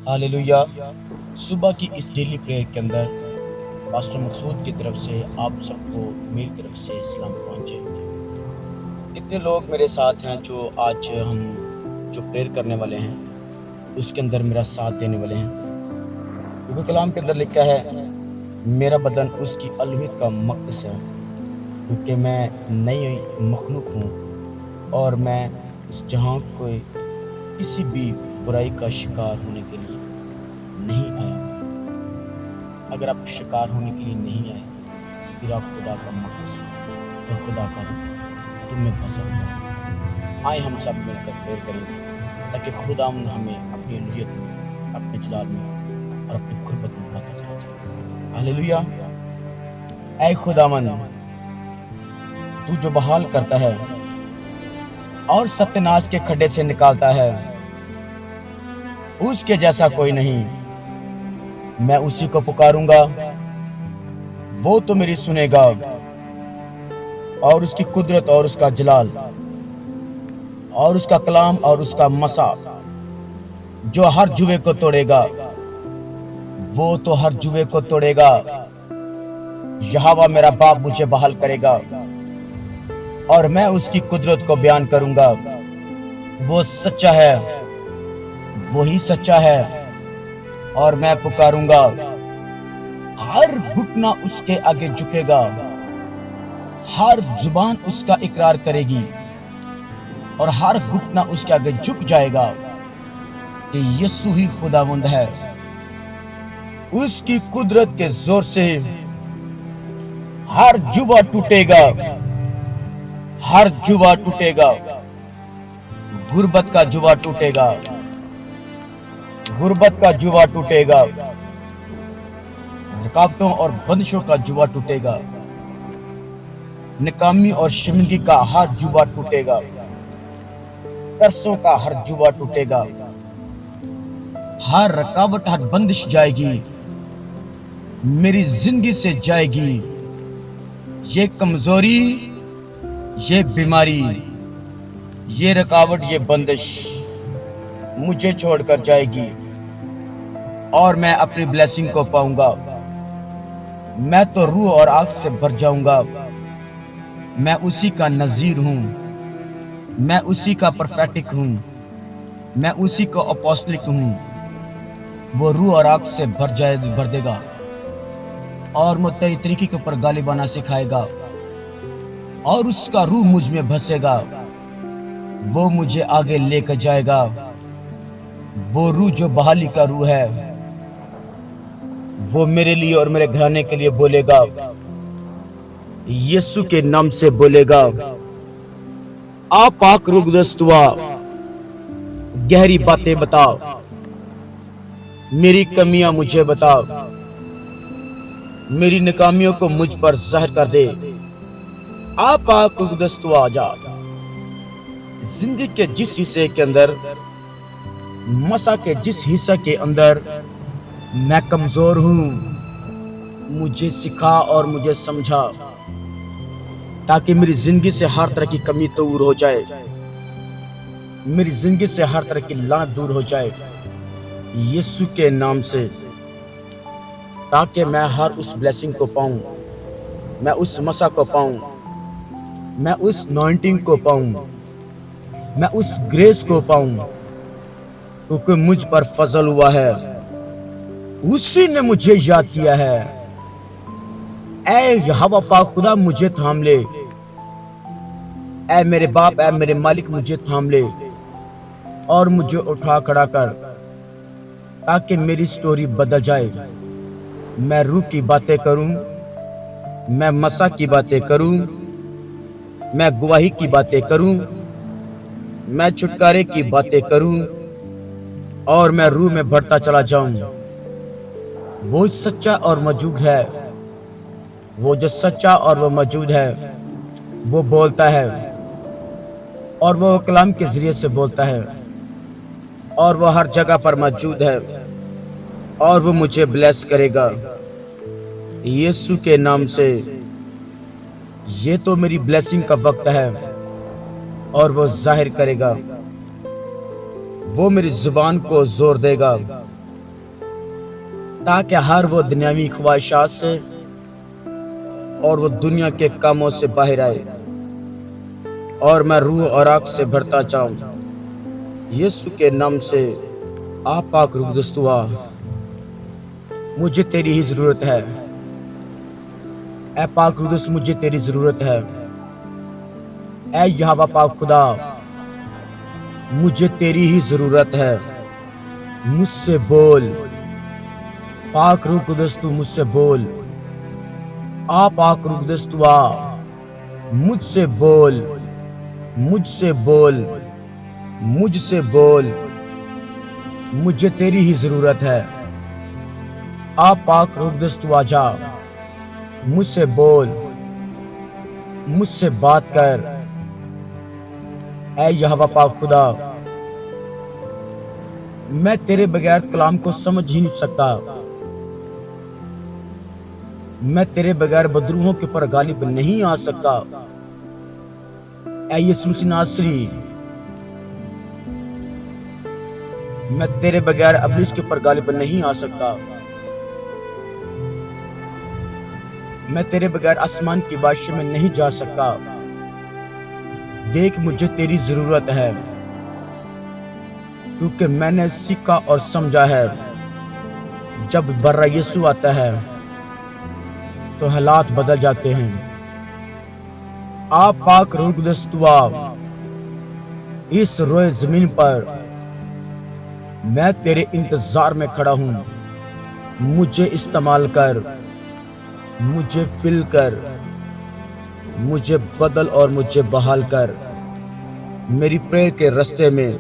Hallelujah. सुबह की इस डेली प्रेयर के अंदर पास्टर मकसूद की तरफ से आप सबको मेरी तरफ से सलाम पहुंचे। कितने लोग मेरे साथ हैं जो आज हम जो प्रेयर करने वाले हैं उसके अंदर मेरा साथ देने वाले हैं, क्योंकि कलाम के अंदर लिखा है मेरा बदन उसकी अलवियत का मक़दस है, क्योंकि मैं नई मखलूक हूँ और मैं उस जहाँ को किसी भी बुराई का शिकार होने के लिए नहीं आया। अगर आप शिकार होने के लिए नहीं आए फिर आप खुदा का मक़दस हो और खुदा का रूप तुम में बसा हुआ है। आए हम सब मिलकर प्रेयर करेंगे ताकि खुदावंद हमें अपनी अलवियत में, अपने जलाल में और अपनी कुर्बत में बढ़ाता चला जाए। हालेलुया। ऐ खुदावंद, तू जो बहाल करता है और सत्यानाश के खड्डे से निकालता है, उसके जैसा कोई नहीं। मैं उसी को पुकारूंगा, वो तो मेरी सुनेगा, और उसकी कुदरत और उसका जलाल और उसका कलाम और उसका मसा जो हर जुए को तोड़ेगा, वो तो हर जुए को तोड़ेगा। यहोवा मेरा बाप मुझे बहाल करेगा और मैं उसकी कुदरत को बयान करूंगा। वो सच्चा है, वही सच्चा है, और मैं पुकारूंगा। हर घुटना उसके आगे झुकेगा, हर जुबान उसका इकरार करेगी और हर घुटना उसके आगे झुक जाएगा कि यीशु ही खुदावंद है। उसकी कुदरत के जोर से हर जुबा टूटेगा, हर जुबा टूटेगा। गुर्बत का जुबा टूटेगा, गुर्बत का जुबा टूटेगा। रुकावटों और बंदिशों का जुबा टूटेगा। निकामी और शर्मिंदगी का हर जुबा टूटेगा। तरसों का हर जुबा टूटेगा। हर रुकावट, हर बंदिश जाएगी, मेरी जिंदगी से जाएगी। ये कमजोरी, ये बीमारी, ये रुकावट, ये बंदिश मुझे छोड़कर जाएगी और मैं अपनी ब्लेसिंग को पाऊंगा। मैं तो रूह और आग से भर जाऊंगा। मैं उसी का नजीर हूं, मैं उसी का प्रोफेटिक हूं, मैं उसी का अपोस्टलिक हूं। वो रूह और आग से भर देगा और मुझे तरीके के ऊपर गालिबाना सिखाएगा और उसका रूह मुझ में बसेगा। वो मुझे आगे लेकर जाएगा। वो रूह जो बहाली का रूह है, वो मेरे लिए और मेरे घराने के लिए बोलेगा। यीशु के नाम से बोलेगा, आ पाक रुगदस्तुआ, गहरी बातें बता, मेरी कमियां मुझे बता, मेरी नाकामियों को मुझ पर ज़ाहिर कर दे। आ पाक रुगदस्तुआ जा। जिंदगी के जिस हिस्से के अंदर, मसा के जिस हिस्से के अंदर मैं कमजोर हूं, मुझे सिखा और मुझे समझा, ताकि मेरी जिंदगी से हर तरह की कमी दूर हो जाए, मेरी जिंदगी से हर तरह की लात दूर हो जाए यीशु के नाम से, ताकि मैं हर उस ब्लेसिंग को पाऊं, मैं उस मसा को पाऊं, मैं उस अनॉइंटिंग को पाऊं, मैं उस ग्रेस को पाऊं, क्योंकि मुझ पर फजल हुआ है। उसी ने मुझे याद किया है। ऐ यहोवा पाक खुदा, मुझे थाम ले। ऐ मेरे बाप, ऐ मेरे मालिक, मुझे थाम ले और मुझे उठा खड़ा कर, ताकि मेरी स्टोरी बदल जाए। मैं रूह की बातें करूं, मैं मसा की बातें करूं, मैं गवाही की बातें करूं, मैं छुटकारे की बातें करूं और मैं रूह में बढ़ता चला जाऊं। वो सच्चा और मौजूद है। वो जो सच्चा और वो मौजूद है, वो बोलता है और वो कलाम के जरिए से बोलता है और वो हर जगह पर मौजूद है और वो मुझे ब्लेस करेगा यीशु के नाम से। ये तो मेरी ब्लेसिंग का वक्त है और वो जाहिर करेगा। वो मेरी जुबान को जोर देगा تاکہ ہر وہ دنیاوی خواہشات سے اور وہ دنیا کے کاموں سے باہر آئے اور میں روح اور آگ سے بھرتا جاؤں۔ یسوع کے نام سے آپ پاک روح القدس تو آ، مجھے تیری ہی ضرورت ہے۔ اے پاک روح القدس مجھے تیری ضرورت ہے۔ اے یہوہ پاک خدا مجھے تیری ہی ضرورت ہے۔ مجھ سے بول پاک روح القدس، تو مجھ سے بول۔ آ پاک روح القدس تو آ، مجھ سے بول، مجھ سے بول، مجھ سے بول، مجھے تیری ہی ضرورت ہے۔ آ پاک روح القدس تو آ جا، مجھ سے بول، مجھ سے بات کر۔ اے یہوہ پاک خدا میں تیرے بغیر کلام کو سمجھ ہی نہیں سکتا۔ میں تیرے بغیر بدروحوں کے اوپر غالب نہیں آ سکتا۔ اے یسوع مسیح ناصری میں تیرے بغیر ابلیس کے اوپر غالب نہیں آ سکتا۔ میں تیرے بغیر آسمان کی بادشاہی میں نہیں جا سکتا۔ دیکھ مجھے تیری ضرورت ہے، کیونکہ میں نے سیکھا اور سمجھا ہے جب برا یسوع آتا ہے تو حالات بدل جاتے ہیں۔ آپ پاک روح القدس تو آ، اس روئے زمین پر میں تیرے انتظار میں کھڑا ہوں۔ مجھے استعمال کر، مجھے فل کر، مجھے بدل اور مجھے بحال کر۔ میری پریئر کے رستے میں،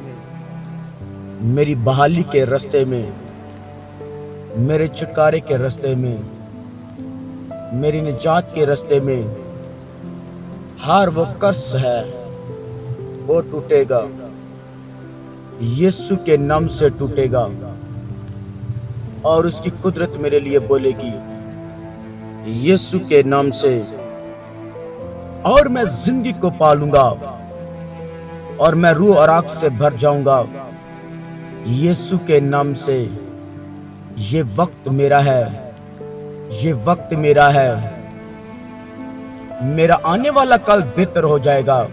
میری بحالی کے رستے میں، میرے چھٹکارے کے رستے میں، میری نجات کے رستے میں ہر وہ قرض ہے وہ ٹوٹے گا، یسوع کے نام سے ٹوٹے گا، اور اس کی قدرت میرے لیے بولے گی یسوع کے نام سے۔ اور میں زندگی کو پالوں گا اور میں روح اور آگ سے بھر جاؤں گا یسوع کے نام سے۔ یہ وقت میرا ہے، یہ وقت میرا ہے۔ میرا آنے والا کل بہتر ہو جائے گا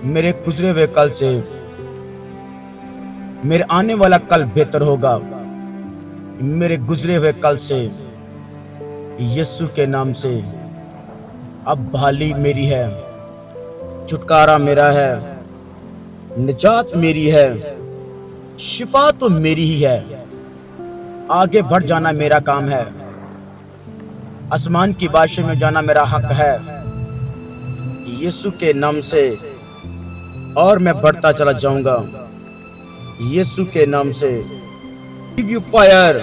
میرے گزرے ہوئے کل سے۔ میرے آنے والا کل بہتر ہوگا میرے گزرے ہوئے کل سے، یسوع کے نام سے۔ اب بحالی میری ہے، چھٹکارا میرا ہے، نجات میری ہے، شفا تو میری ہی ہے۔ آگے بڑھ جانا میرا کام ہے، آسمان کی بادشاہی میں جانا میرا حق ہے یسوع کے نام سے، اور میں بڑھتا چلا جاؤں گا یسوع کے نام سے۔ give you fire,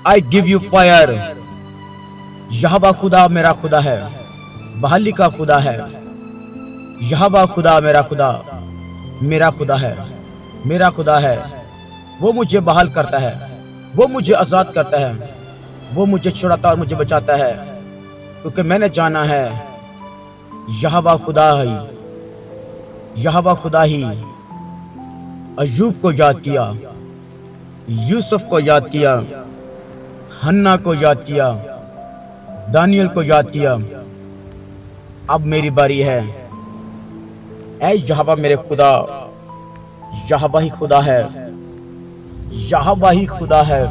I give you fire۔ یہوہ خدا میرا خدا ہے، بحالی کا خدا ہے۔ یہوہ خدا میرا خدا، میرا خدا ہے، میرا خدا ہے۔ وہ مجھے بحال کرتا ہے، وہ مجھے آزاد کرتا ہے، وہ مجھے چھڑاتا اور مجھے بچاتا ہے، کیونکہ میں نے جانا ہے یہوہ خدا ہی، یہوہ خدا ہی ایوب کو یاد کیا، یوسف کو یاد کیا، حنا کو یاد کیا، دانیل کو یاد کیا۔ اب میری باری ہے۔ اے یہوہ میرے خدا، یہوہ ہی خدا ہے، یہوہ ہی خدا ہے۔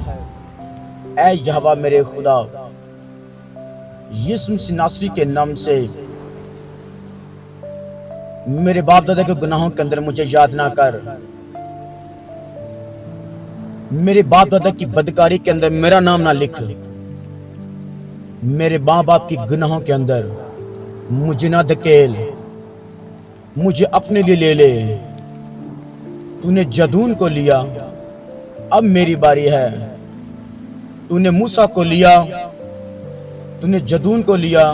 اے یہوہ میرے خدا، یسوع مسیح ناصری کے نام سے میرے باپ دادا کے گناہوں کے اندر مجھے یاد نہ کر۔ میرے باپ دادا کی بدکاری کے اندر میرا نام نہ لکھ۔ میرے ماں باپ کی گناہوں کے اندر مجھے نہ دھکیل، مجھے اپنے لیے لے لے۔ تو نے جدون کو لیا، اب میری باری ہے۔ تو نے موسیٰ کو لیا، تو نے جدون کو لیا،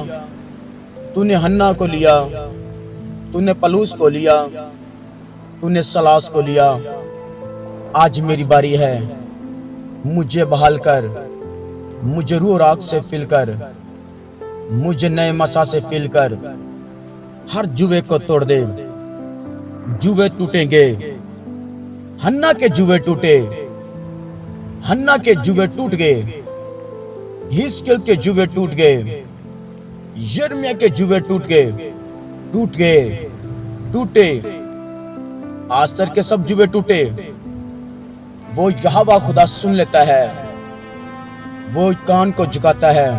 تو نے حنا کو لیا، تو نے پلوس کو لیا، تو نے سلاس کو لیا۔ آج میری باری ہے، مجھے بحال کر، مجھے روح اور آگ سے فل کر، مجھے نئے مسا سے فل کر۔ ہر جوے کو توڑ دے، جوے ٹوٹیں گے، حنا کے جوے ٹوٹے، हन्ना के जुए टूट गए, हिस्कियल के जुए टूट गए, यिर्मयाह के जुए टूट गए, टूटे। आस्तर के सब जुए टूटे। वो यहोवा खुदा सुन लेता है, वो कान को झुकाता है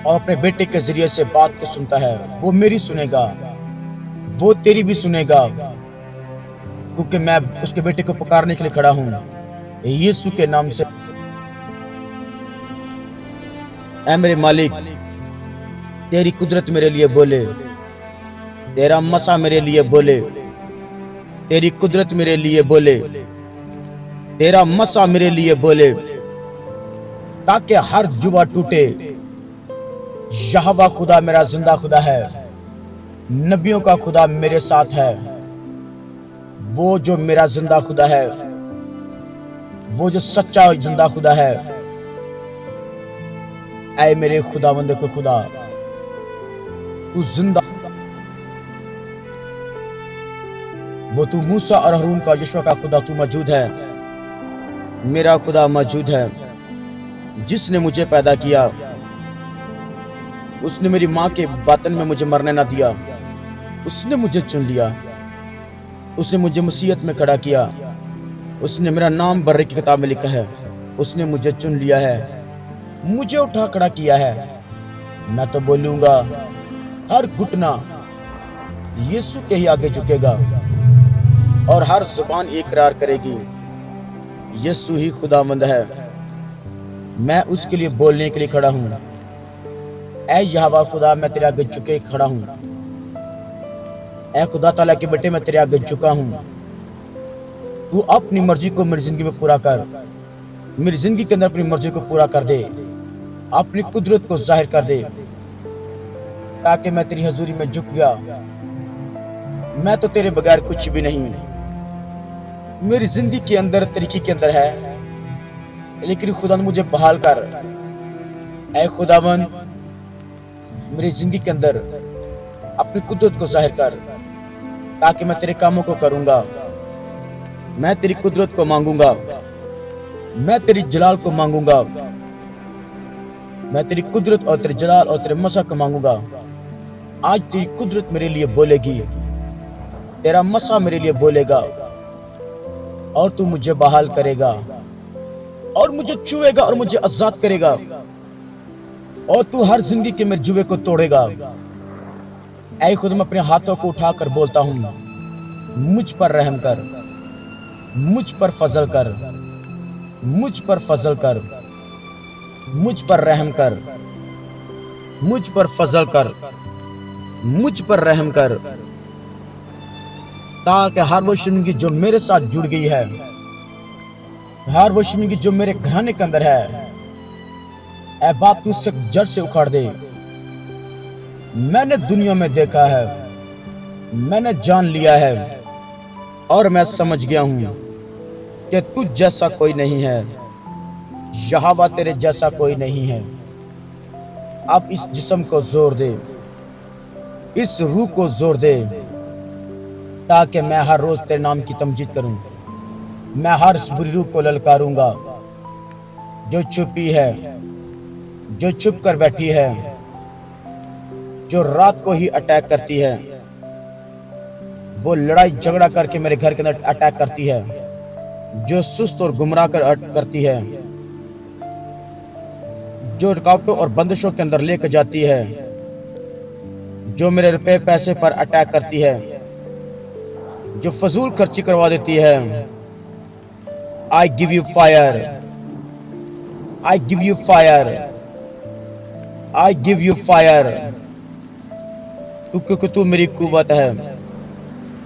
और अपने बेटे के जरिए से बात को सुनता है। वो मेरी सुनेगा, वो तेरी भी सुनेगा, क्योंकि मैं उसके बेटे को पुकारने के लिए खड़ा हूं यीशु के नाम से। ऐ मेरे मालिक, तेरी कुदरत मेरे लिए बोले, तेरा मसा मेरे लिए बोले, तेरी कुदरत मेरे लिए बोले, तेरा मसा मेरे लिए बोले, ताकि हर जुआ टूटे। यहोवा खुदा मेरा जिंदा खुदा है, नबियों का खुदा मेरे साथ है। वो जो मेरा जिंदा खुदा है, वो जो सच्चा जिंदा खुदा है। ऐ मेरे खुदावंद को खुदा, तू जिंदा, वो तू मूसा और हारून का, यहोशू का खुदा, तू मौजूद है। मेरा खुदा मौजूद है, जिसने मुझे पैदा किया। उसने मेरी माँ के बातन में मुझे मरने ना दिया। उसने मुझे चुन लिया, उसने मुझे मुसीबत में खड़ा किया। उसने मेरा नाम बर्रे की किताब में लिखा है। उसने मुझे चुन लिया है, मुझे उठा खड़ा किया है। मैं तो बोलूंगा, हर घुटना यीशु के ही आगे झुकेगा और हर जुबान इकरार करेगी यीशु ही खुदावंद है। मैं उसके लिए बोलने के लिए खड़ा हूं। ऐ यहोवा खुदा, मैं तेरे आगे झुके खड़ा हूं। ऐ खुदा ताला के बेटे, मैं तेरे आगे झुका हूं। तू अपनी मर्जी को मेरी जिंदगी में पूरा कर, मेरी जिंदगी के अंदर अपनी मर्जी को पूरा कर दे, अपनी कुदरत को जाहिर कर दे, ताकि मैं तेरी हजूरी में झुक गया। मैं तो तेरे बगैर कुछ भी नहीं, मेरी जिंदगी के अंदर तरीके के अंदर है, लेकिन खुदा मुझे बहाल कर। ऐ खुदावन, मेरी जिंदगी के अंदर अपनी कुदरत को जाहिर कर, ताकि मैं तेरे कामों को करूंगा। मैं तेरी कुदरत को मांगूंगा, मैं तेरी जलाल को मांगूंगा, मैं तेरी कुदरत और तेरे जलाल और तेरे मसा को मांगूंगा। आज तेरी कुदरत मेरे लिए बोलेगी, तेरा मसा मेरे लिए बोलेगा, और तू मुझे बहाल करेगा और मुझे छुएगा और मुझे आजाद करेगा, और तू हर जिंदगी के मेरे जुए को तोड़ेगा। ऐ खुद, मैं अपने हाथों को उठाकर बोलता हूं, मुझ पर रहम कर, मुझ पर फजल कर, मुझ पर फजल कर, मुझ पर रहम कर, मुझ पर फजल कर, मुझ पर रहम कर, ताकि हर वो शर्मिंदगी जो मेरे साथ जुड़ गई है, हर वो शर्मिंदगी जो मेरे घराने के अंदर है, ऐ बाप, तू उससे जड़ से उखाड़ दे। मैंने दुनिया में देखा है, मैंने जान लिया है, और मैं समझ गया हूं कि तुझ जैसा कोई नहीं है। यहोवा, तेरे जैसा कोई नहीं है। अब इस जिस्म को जोर दे, इस रूह को जोर दे, ताकि मैं हर रोज तेरे नाम की तमजीद करूं। मैं हर इस बुरी रूह को ललकारूंगा जो छुपी है, जो छुप कर बैठी है, जो रात को ही अटैक करती है, वो लड़ाई झगड़ा करके मेरे घर के अंदर अटैक करती है, जो सुस्त और गुमराह करती है, जो रुकावटों और बंदिशों के अंदर लेकर जाती है, जो मेरे रुपए पैसे पर अटैक करती है, जो फजूल खर्ची करवा देती है। I give you fire, I give you fire, I give you fire. क्योंकि तू मेरी कुव्वत है,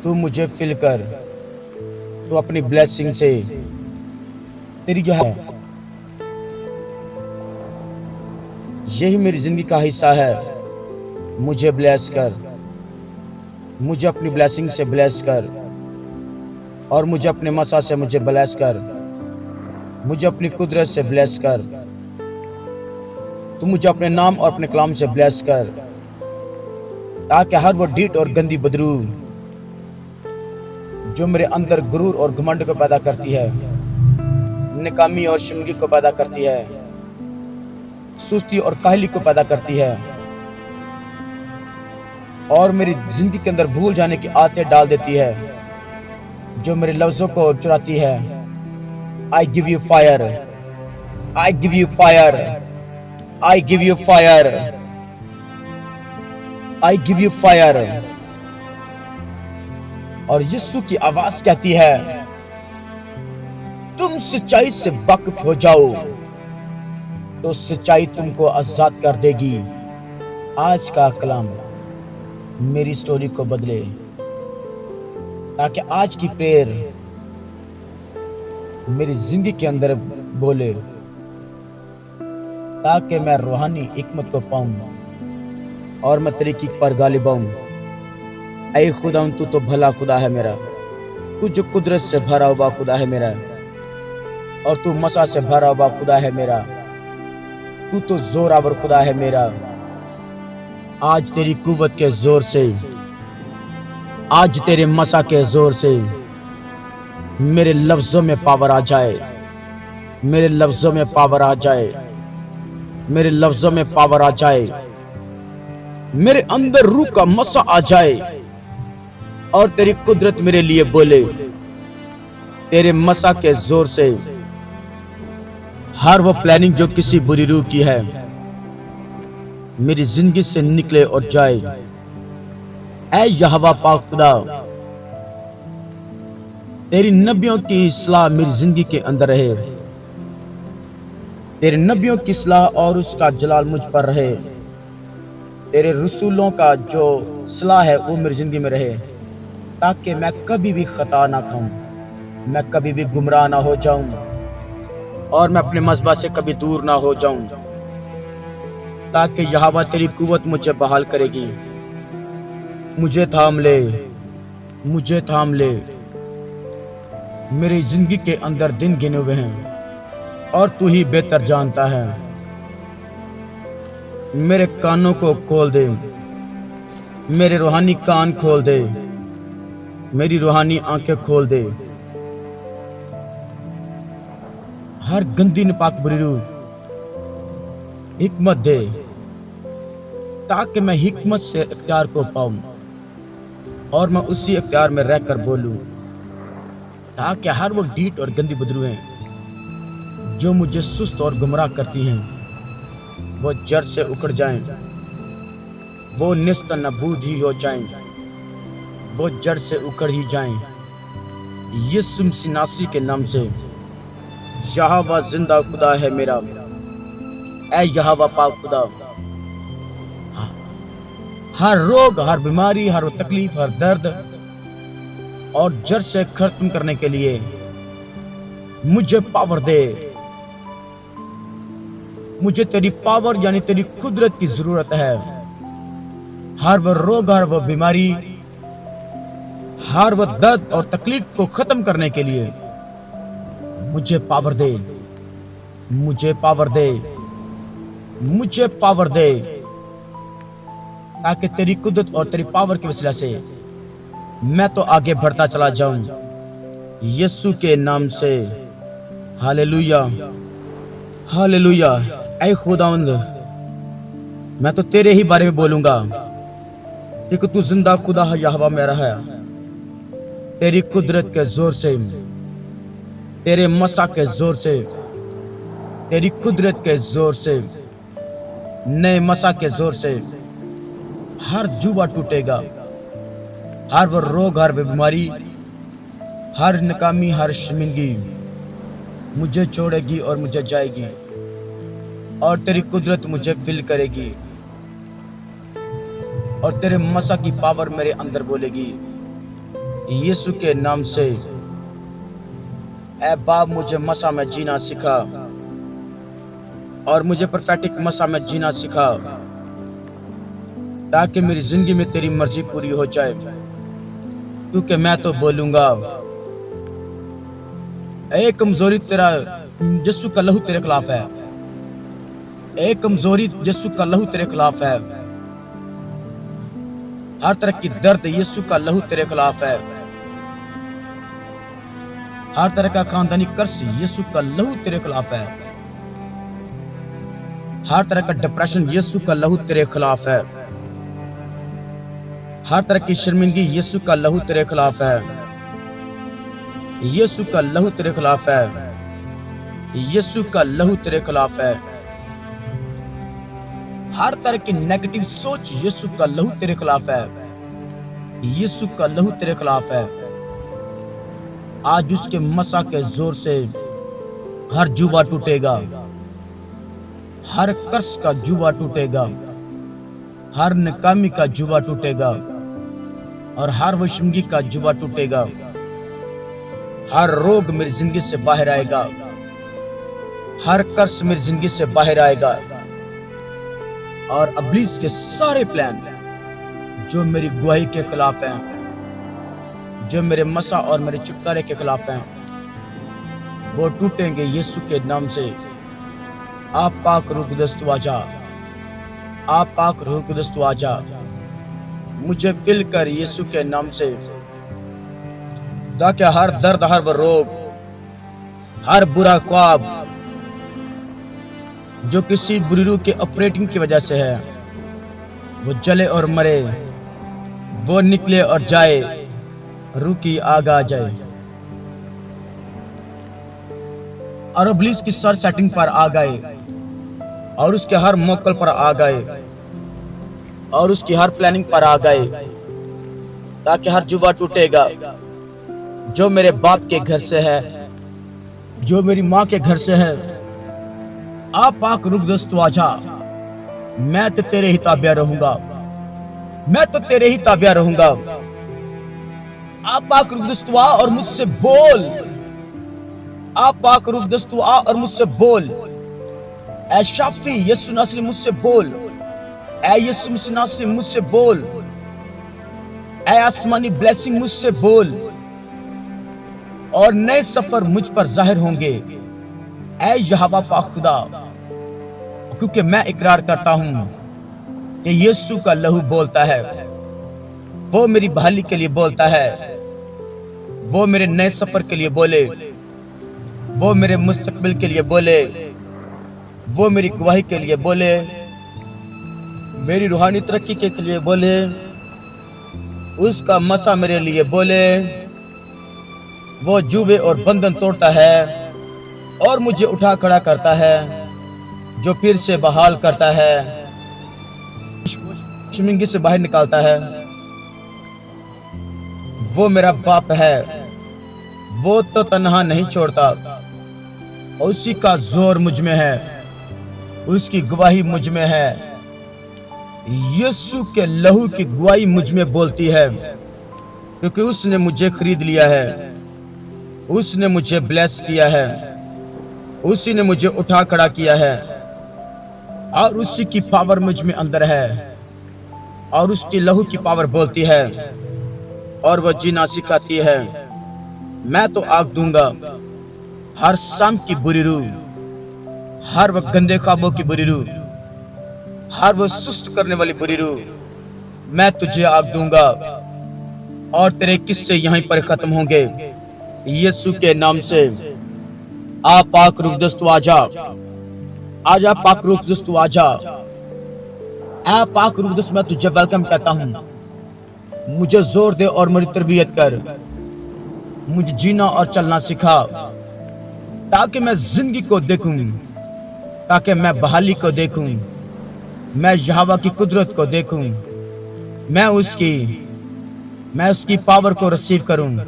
तू मुझे फिल कर, तू अपनी ब्लेसिंग से, तेरी जो है यही मेरी जिंदगी का हिस्सा है। मुझे ब्लेस कर, मुझे अपनी ब्लेसिंग से ब्लेस कर, और मुझे अपने मसा से मुझे ब्लेस कर, मुझे अपनी कुदरत से ब्लेस कर। तू मुझे अपने नाम और अपने कलाम से ब्लेस कर, ताकि हर वो ढीठ और गंदी बदरू जो मेरे अंदर गुरूर और घमंड को पैदा करती है, ناکامی اور شرمندگی کو پیدا کرتی ہے، سستی اور کاہلی کو پیدا کرتی ہے، اور میری زندگی کے اندر بھول جانے کی عادتیں ڈال دیتی ہے جو میرے لفظوں کو چراتی ہے۔ I give you fire, I give you fire, I give you fire, I give you fire۔ اور یسوع کی آواز کہتی ہے تم سچائی سے واقف ہو جاؤ تو سچائی تم کو آزاد کر دے گی۔ آج کا کلام میری سٹوری کو بدلے، تاکہ آج کی پریئر میری زندگی کے اندر بولے، تاکہ میں روحانی حکمت کو پاؤں اور میں طریقے پر غالب آؤں۔ اے خدا تو تو بھلا خدا ہے میرا، تو جو قدرت سے بھرا ہوا خدا ہے میرا، اور تو مسا سے بھرا ہوا خدا ہے میرا، تو تو زوراور خدا ہے میرا۔ آج تیری قوت کے زور سے، آج تیرے مسا کے زور سے میرے لفظوں میں پاور آ جائے، میرے لفظوں میں پاور آ جائے، میرے لفظوں میں پاور آ جائے، میرے اندر روح کا مسا آ جائے اور تیری قدرت میرے لیے بولے۔ تیرے مسا کے زور سے ہر وہ پلاننگ جو کسی بری روح کی ہے میری زندگی سے نکلے اور جائے۔ اے یہوہ پاک خدا، تیری نبیوں کی اصلاح میری زندگی کے اندر رہے، تیرے نبیوں کی اصلاح اور اس کا جلال مجھ پر رہے، تیرے رسولوں کا جو صلاح ہے وہ میری زندگی میں رہے، تاکہ میں کبھی بھی خطا نہ کھاؤں، میں کبھی بھی گمراہ نہ ہو جاؤں، اور میں اپنے مذہب سے کبھی دور نہ ہو جاؤں، تاکہ یہوہ تیری قوت مجھے بحال کرے گی۔ مجھے تھام لے، مجھے تھام لے، میری زندگی کے اندر دن گنے ہوئے ہیں اور تو ہی بہتر جانتا ہے۔ میرے کانوں کو کھول دے، میرے روحانی کان کھول دے، میری روحانی آنکھیں کھول دے۔ ہر گندی ناپاک بری روح حکمت دے، تاکہ میں حکمت سے اختیار کو پاؤں اور میں اسی اختیار میں رہ کر بولوں، تاکہ ہر وہ ڈیٹ اور گندی بدروہیں جو مجھے سست اور گمراہ کرتی ہیں وہ جڑ سے اکھڑ جائیں، وہ نیست نابود ہی ہو جائیں، وہ جڑ سے اکھڑ ہی جائیں۔ یسوع مسیح ناصری کے نام سے یہوہ زندہ خدا ہے میرا۔ اے یہوہ پاک خدا، ہر روگ، ہر بیماری، ہر تکلیف، ہر درد اور جڑ سے ختم کرنے کے لیے مجھے پاور دے۔ مجھے تیری پاور یعنی تیری قدرت کی ضرورت ہے۔ ہر وہ روگ، ہر وہ بیماری، ہر وہ درد اور تکلیف کو ختم کرنے کے لیے مجھے پاور دے، مجھے پاور دے، مجھے پاور دے، تاکہ تیری قدرت اور تیری پاور کی وسیلہ سے میں تو آگے بڑھتا چلا جاؤں، یسوع کے نام سے۔ ہاللیلویا، ہاللیلویا۔ اے خداوند، میں تو تیرے ہی بارے میں بولوں گا، کیونکہ تو زندہ خدا ہے، یہوہ میرا ہے۔ تیری قدرت کے زور سے، تیرے مسا کے زور سے، تیری قدرت کے زور سے، نئے مسا کے زور سے ہر جوبہ ٹوٹے گا، ہر وہ روگ، ہر وہ بیماری، ہر ناکامی، ہر شرمندگی مجھے چھوڑے گی اور مجھے جائے گی، اور تیری قدرت مجھے فل کرے گی، اور تیرے مسا کی پاور میرے اندر بولے گی، یسوع کے نام سے۔ اے باپ، مجھے مسا میں جینا سکھا، اور مجھے پروفیٹک مسا میں جینا سکھا، تاکہ میری زندگی میں تیری مرضی پوری ہو جائے، کیونکہ میں تو بولوں گا۔ اے کمزوری، تیرا یسوع کا لہو تیرے خلاف ہے، اے کمزوری، یسوع کا لہو تیرے خلاف ہے، ہر طرح کی درد، یسوع کا لہو تیرے خلاف ہے، हर तरह का खानदानी कर्ज यीशु का लहू तेरे खिलाफ है। हर तरह का डिप्रेशन यीशु का लहू तेरे खिलाफ है। हर तरह की शर्मिंदगी यीशु का लहू तेरे खिलाफ है। यीशु का लहू तेरे खिलाफ है। यीशु का लहू तेरे खिलाफ है। हर तरह की नेगेटिव सोच यीशु का लहू तेरे खिलाफ है। यीशु का लहू तेरे खिलाफ है। आज उसके मसा के जोर से हर जुआ टूटेगा। हर कर्ज का जुआ टूटेगा। हर नाकामी का जुआ टूटेगा और हर वशमगी का जुआ टूटेगा। हर रोग मेरी जिंदगी से बाहर आएगा। हर कर्ज मेरी जिंदगी से बाहर आएगा और इब्लीस के सारे प्लान जो मेरी गवाही के खिलाफ हैं, जो मेरे मसा और मेरे छुटकारे के खिलाफ हैं, वो टूटेंगे यीशु के नाम से। आप पाक रूह कुदस तू आजा। आप पाक रूह कुदस तू आजा। मुझे फिल कर यीशु के नाम से, ताकि हर दर्द, हर रोग, हर बुरा ख्वाब जो किसी बुरी रूह के ऑपरेटिंग की वजह से है, वो जले और मरे, वो निकले और जाए, रूह की आग आ जाए और इब्लीस की सर सेटिंग पर आ गए और उसके हर मौके पर आ गए और उसकी हर प्लानिंग पर आ गए, ताकि हर जुआ टूटेगा जो मेरे बाप के घर से है, जो मेरी माँ के घर से है। आप पाक रूह कुदस तू आजा। मैं तो तेरे ही ताबिया रहूंगा। मैं तो तेरे ही ताबिया रहूंगा। आप पाक रूह कुदस तू आ और मुझसे बोल। आप पाक रूह कुदस तू आ और मुझसे बोल। ऐ शाफी यीशु नासरी मुझसे बोल। ऐ यीशु मसीह नासरी मुझसे बोल। ऐ आसमानी ब्लेसिंग मुझसे बोल और नए सफर मुझ पर जाहिर होंगे। ऐ यहोवा पाक खुदा, क्योंकि मैं इकरार करता हूं कि यीशु का लहू बोलता है। वो मेरी भलाई के लिए बोलता है। वो मेरे नए सफर के लिए बोले। वो मेरे मुस्तकबिल के लिए बोले। वो मेरी गवाही के लिए बोले। मेरी रूहानी तरक्की के लिए बोले। उसका मसा मेरे लिए बोले। वो जुए और बंधन तोड़ता है और मुझे उठा खड़ा करता है, जो फिर से बहाल करता है, शर्मिंदगी से बाहर निकालता है। वो मेरा बाप है। वो तो तन्हा नहीं छोड़ता। उसी का जोर मुझ में है। उसकी गवाही मुझ में है। यीशु के लहू की गवाही मुझ में बोलती है, क्योंकि उसने मुझे खरीद लिया है। उसने मुझे ब्लेस किया है। उसी ने मुझे उठा खड़ा किया है और उसी की पावर मुझ में अंदर है और उसकी लहू की पावर बोलती है और वह जीना सिखाती है। मैं तो आग दूंगा हर शाम की बुरी रूह, हर वह गंदे ख्वाबों की बुरी रूह, हर वह सुस्त करने वाली बुरी रूह, मैं तुझे आग दूंगा और तेरे किस्से यहीं पर खत्म होंगे यीशु के नाम से। आप पाक रूह कुदस तू आजा। आजा पाक रूह कुदस तू आजा। ऐ पाक रूह कुदस, मैं तुझे वेलकम कहता हूं। मुझे जोर दे और मेरी तरबियत कर। मुझे जीना और चलना सिखा, ताकि मैं जिंदगी को देखूं, ताकि मैं बहाली को देखूं, मैं यहोवा की कुदरत को देखूं, मैं उसकी पावर को रिसीव करूं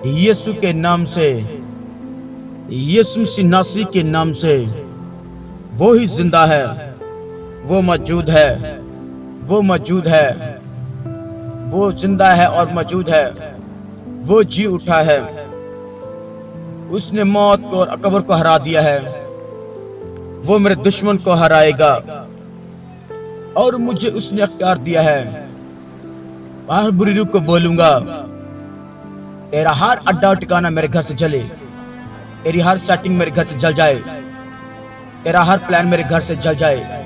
यीशु के नाम से। यीशु मसीह नासरी के नाम से। वो ही जिंदा है। वो मौजूद है। वो मौजूद है। वो जिंदा है और मौजूद है। वो जी उठा है। उसने मौत को और कब्र को हरा दिया है। वो मेरे दुश्मन को हराएगा और मुझे उसने अख्तियार दिया है। हर बुरी रूह को बोलूंगा, तेरा हर अड्डा ठिकाना मेरे घर से जले। तेरी हर सेटिंग मेरे घर से जल जाए। तेरा हर प्लान मेरे घर से जल जाए।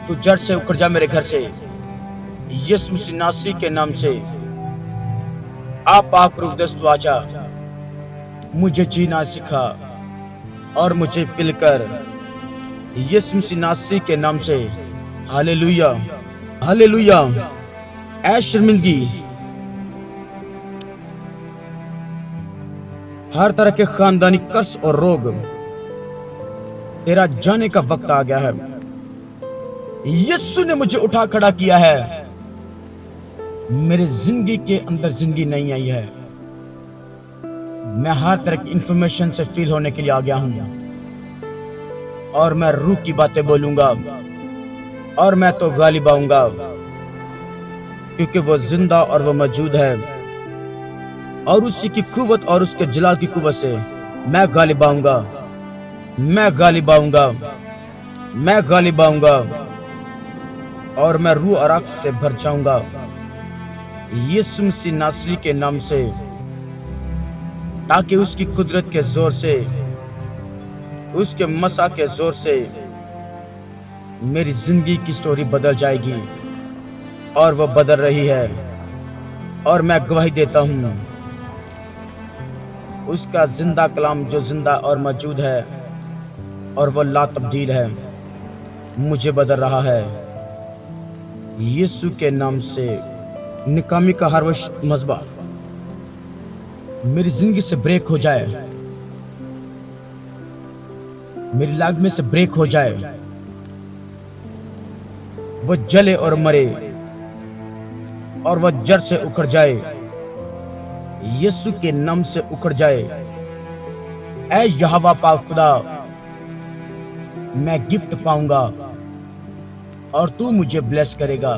तू जड़ से उखड़ जा मेरे घर से यीशु मसीह नासरी के नाम से। आप पाक रूह कुदस तू आजा। مجھے جینا سکھا اور مجھے فل کر یسوع مسیح ناصری کے نام سے۔ ہالےلویا، ہالےلویا۔ اے شرمندگی، ہر طرح کے خاندانی قرض اور روگ، تیرا جانے کا وقت آ گیا ہے۔ یسوع نے مجھے اٹھا کھڑا کیا ہے، میرے زندگی کے اندر زندگی نہیں آئی ہے۔ میں ہر طرح کی انفارمیشن سے فیل ہونے کے لیے آ گیا ہوں، اور میں روح کی باتیں بولوں گا، اور میں تو غالب آؤں گا، کیونکہ وہ زندہ اور وہ موجود ہے، اور اسی کی قوت اور اس کے جلال کی قوت سے میں غالب آؤں گا، میں غالب آؤں گا، میں غالب آؤں گا، اور میں روح اور عقل سے بھر جاؤں گا یسوع مسیح ناصری کے نام سے، تاکہ اس کی قدرت کے زور سے، اس کے مسا کے زور سے میری زندگی کی سٹوری بدل جائے گی، اور وہ بدل رہی ہے، اور میں گواہی دیتا ہوں اس کا زندہ کلام جو زندہ اور موجود ہے اور وہ لا تبدیل ہے، مجھے بدل رہا ہے یسوع کے نام سے۔ ناکامی کا ہر وہ مذبح میری زندگی سے بریک ہو جائے، میری لائف میں سے بریک ہو جائے، وہ جلے اور مرے، اور وہ جڑ سے اکھڑ جائے، یسوع کے نام سے اکھڑ جائے۔ اے یہوہ پاک خدا، میں گفٹ پاؤں گا اور تو مجھے بلیس کرے گا،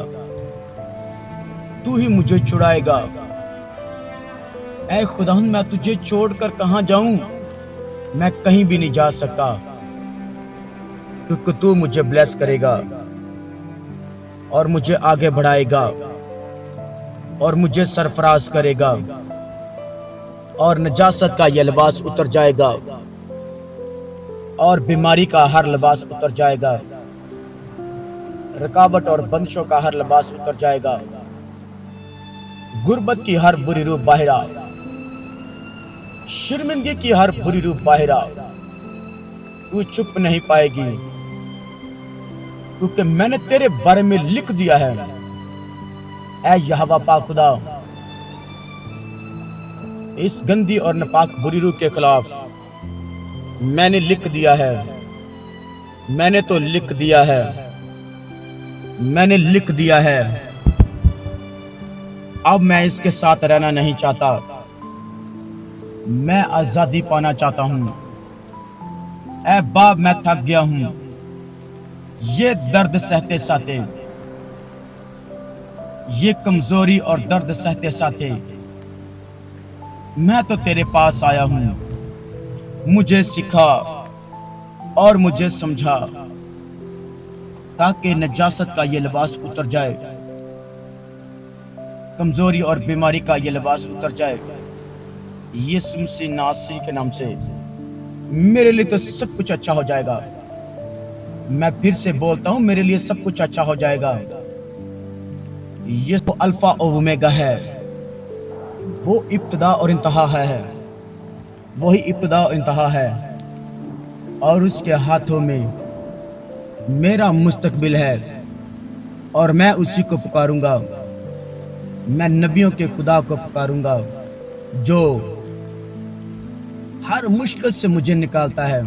تو ہی مجھے چھڑائے گا۔ اے خداوند، میں تجھے چھوڑ کر کہاں جاؤں؟ میں کہیں بھی نہیں جا سکتا، کیونکہ تو مجھے بلیس کرے گا، اور مجھے آگے بڑھائے گا، اور مجھے سرفراز کرے گا، اور نجاست کا یہ لباس اتر جائے گا، اور بیماری کا ہر لباس اتر جائے گا، رکاوٹ اور بندشوں کا ہر لباس اتر جائے گا، غربت کی ہر بری روح باہر آ، شرمندگی کی ہر بری روح باہر آ، تو چھپ نہیں پائے گی، کیونکہ میں نے تیرے بارے میں لکھ دیا ہے۔ اے یہوہ پاک خدا، اس گندی اور ناپاک بری روح کے خلاف میں نے لکھ دیا ہے، میں نے تو لکھ دیا ہے، میں نے لکھ دیا ہے۔ اب میں اس کے ساتھ رہنا نہیں چاہتا، میں آزادی پانا چاہتا ہوں۔ اے باپ، میں تھک گیا ہوں یہ درد سہتے سہتے، یہ کمزوری اور درد سہتے سہتے۔ میں تو تیرے پاس آیا ہوں، مجھے سکھا اور مجھے سمجھا، تاکہ نجاست کا یہ لباس اتر جائے، کمزوری اور بیماری کا یہ لباس اتر جائے یسوع مسیح ناصری کے نام سے۔ میرے لیے تو سب کچھ اچھا ہو جائے گا۔ میں پھر سے بولتا ہوں، میرے لیے سب کچھ اچھا ہو جائے گا۔ یہ تو الفا اور اومیگا ہے، وہ ابتدا اور انتہا ہے، وہی ابتدا اور انتہا ہے، اور اس کے ہاتھوں میں میرا مستقبل ہے، اور میں اسی کو پکاروں گا۔ میں نبیوں کے خدا کو پکاروں گا، جو ہر مشکل سے مجھے نکالتا ہے۔